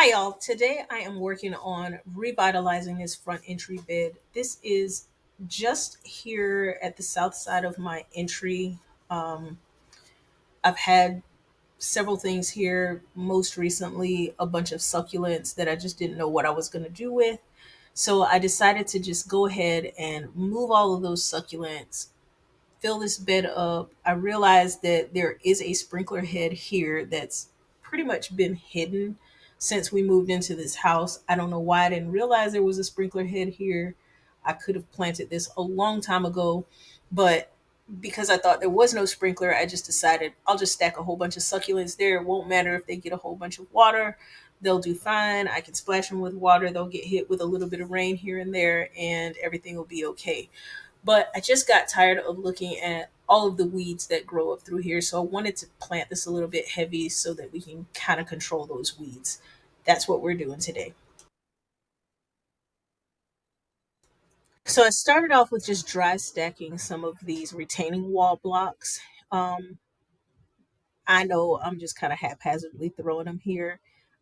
Hi, y'all. Today I am working on revitalizing this front entry bed. This is just here at the south side of my entry. Um, I've had several things here, most recently, a bunch of succulents that I just didn't know what I was going to do with. So I decided to just go ahead and move all of those succulents, fill this bed up. I realized that there is a sprinkler head here that's pretty much been hidden since we moved into this house. I don't know why I didn't realize there was a sprinkler head here. I could have planted this a long time ago, but because I thought there was no sprinkler, I just decided I'll just stack a whole bunch of succulents there. It won't matter if they get a whole bunch of water. They'll do fine. I can splash them with water. They'll get hit with a little bit of rain here and there, and everything will be okay. But I just got tired of looking at all of the weeds that grow up through here. So I wanted to plant this a little bit heavy so that we can kind of control those weeds. That's what we're doing today. So I started off with just dry stacking some of these retaining wall blocks. Um, I know I'm just kind of haphazardly throwing them here.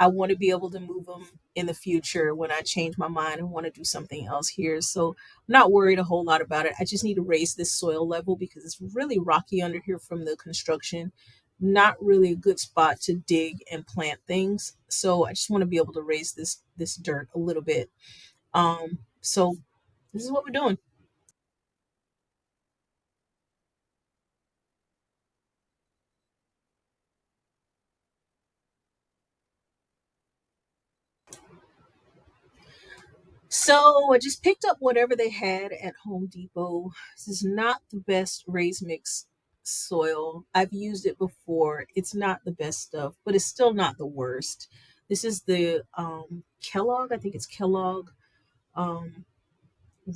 I want to be able to move them in the future when I change my mind and want to do something else here. So I'm not worried a whole lot about it. I just need to raise this soil level because it's really rocky under here from the construction. Not really a good spot to dig and plant things. So I just want to be able to raise this dirt a little bit. So this is what we're doing. So I just picked up whatever they had at Home Depot. This is not the best raised mix soil. I've used it before. It's not the best stuff, but it's still not the worst. This is the Kellogg, I think it's Kellogg um,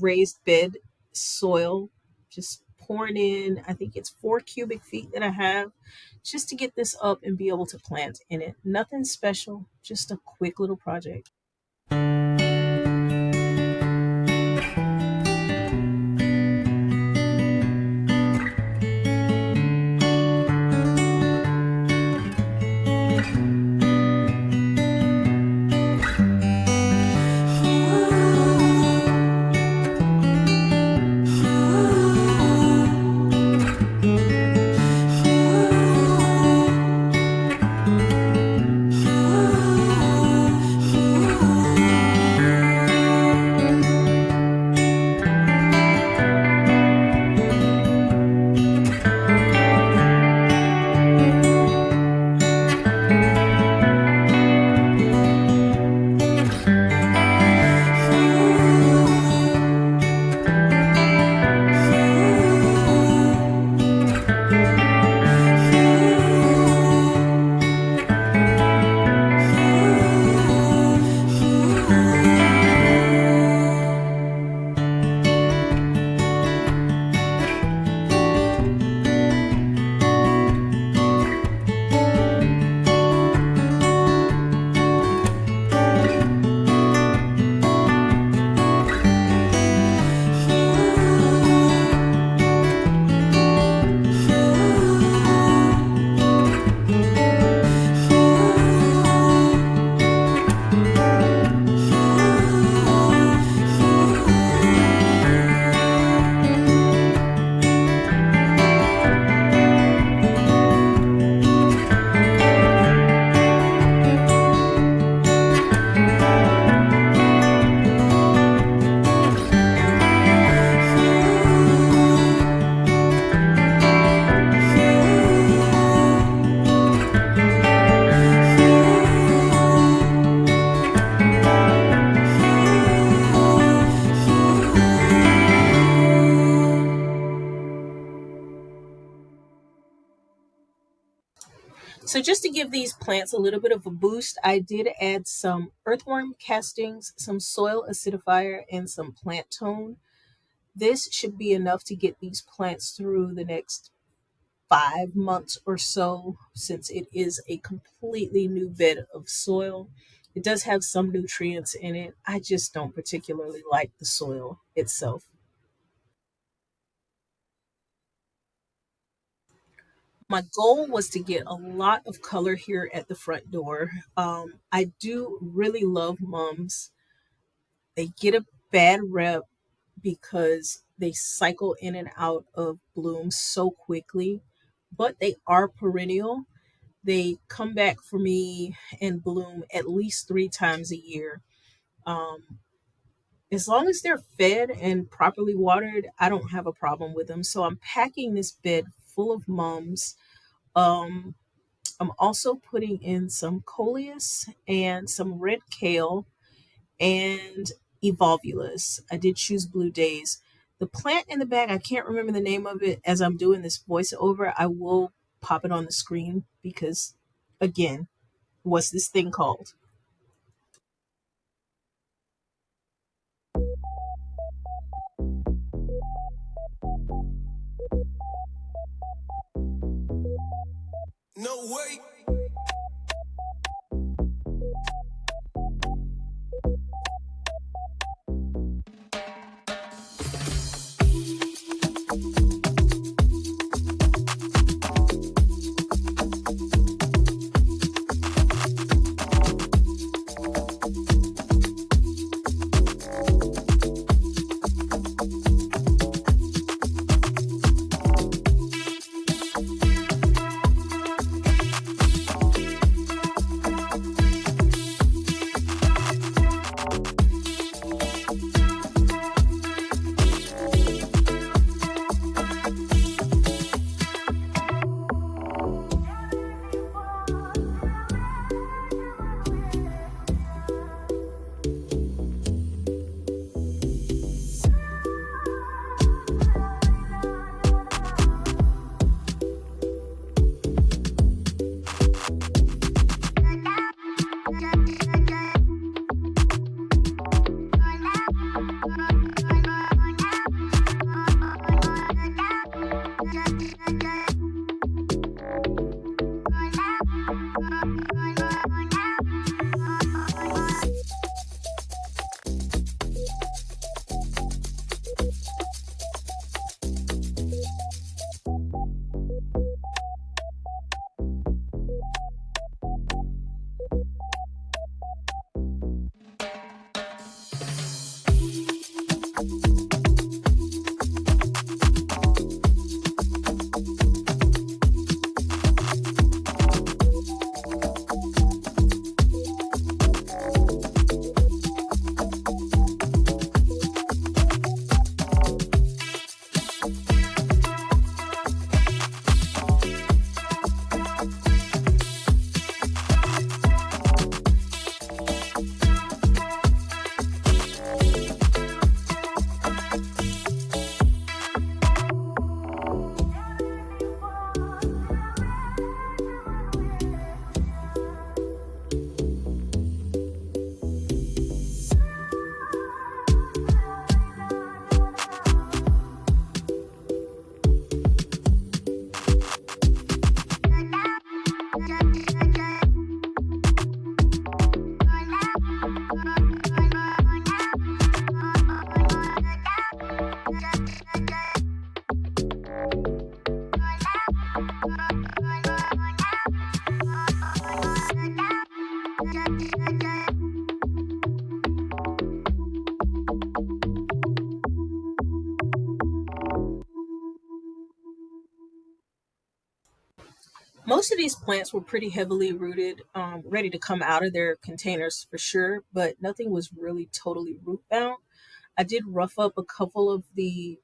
raised bed soil. Just pouring in, I think it's 4 cubic feet that I have just to get this up and be able to plant in it. Nothing special, just a quick little project. So just to give these plants a little bit of a boost, I did add some earthworm castings, some soil acidifier, and some plant tone. This should be enough to get these plants through the next 5 months or so, since it is a completely new bed of soil. It does have some nutrients in it. I just don't particularly like the soil itself. My goal was to get a lot of color here at the front door. I do really love mums. They get a bad rep because they cycle in and out of bloom so quickly, but they are perennial. They come back for me and bloom at least 3 times a year. Um, as long as they're fed and properly watered, I don't have a problem with them. So I'm packing this bed full of mums. Um, I'm also putting in some coleus and some red kale and evolvulus. I did choose blue days. The plant in the bag, I can't remember the name of it as I'm doing this voiceover. I will pop it on the screen because, again, what's this thing called? No way. Most of these plants were pretty heavily rooted, ready to come out of their containers for sure, but nothing was really totally root bound. I did rough up a couple of the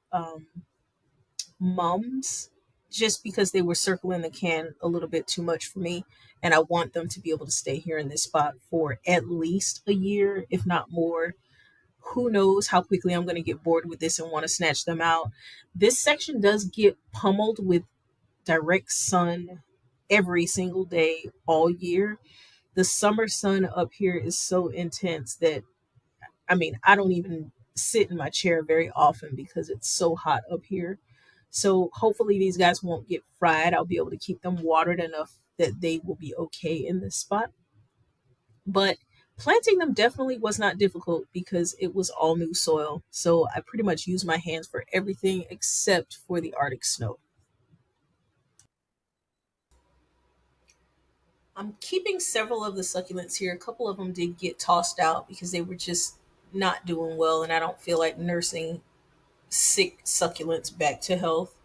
mums just because they were circling the can a little bit too much for me. And I want them to be able to stay here in this spot for at least a year, if not more. Who knows how quickly I'm going to get bored with this and want to snatch them out. This section does get pummeled with direct sun every single day all year. The summer sun up here is so intense that I don't even sit in my chair very often because it's so hot up here. So hopefully these guys won't get fried. I'll be able to keep them watered enough that they will be okay in this spot. But planting them definitely was not difficult because it was all new soil. So I pretty much used my hands for everything except for the Arctic snow. I'm keeping several of the succulents here. A couple of them did get tossed out because they were just not doing well, and I don't feel like nursing sick succulents back to health.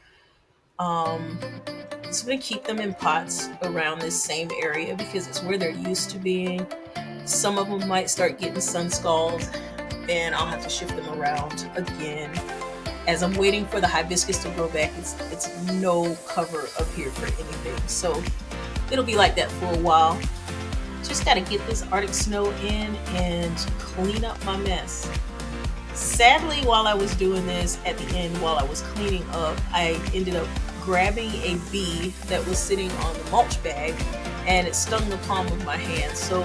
Um, so I'm gonna keep them in pots around this same area because it's where they're used to being. Some of them might start getting sun scald, and I'll have to shift them around again. As I'm waiting for the hibiscus to grow back, it's no cover up here for anything. So it'll be like that for a while. Just gotta get this Arctic snow in and clean up my mess. Sadly, while I was doing this, at the end, while I was cleaning up, I ended up grabbing a bee that was sitting on the mulch bag, and it stung the palm of my hand. So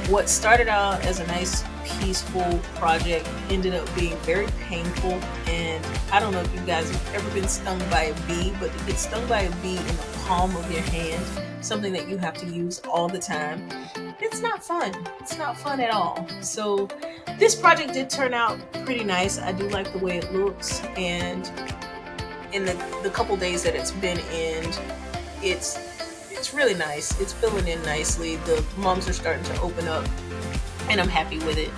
what started out as a nice peaceful project ended up being very painful. And I don't know if you guys have ever been stung by a bee, but to get stung by a bee in the palm of your hand, something that you have to use all the time, it's not fun. It's not fun at all. So this project did turn out pretty nice. I do like the way it looks, and in the couple days that it's been in, it's it's really nice. It's filling in nicely. The mums are starting to open up, and I'm happy with it.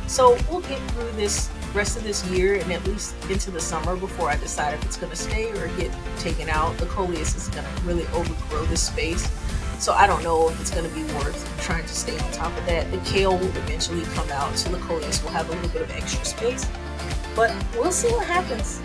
So we'll get through this rest of this year and at least into the summer before I decide if it's going to stay or get taken out. The coleus is going to really overgrow this space, so I don't know if it's going to be worth trying to stay on top of that. The kale will eventually come out, so the coleus will have a little bit of extra space, but we'll see what happens.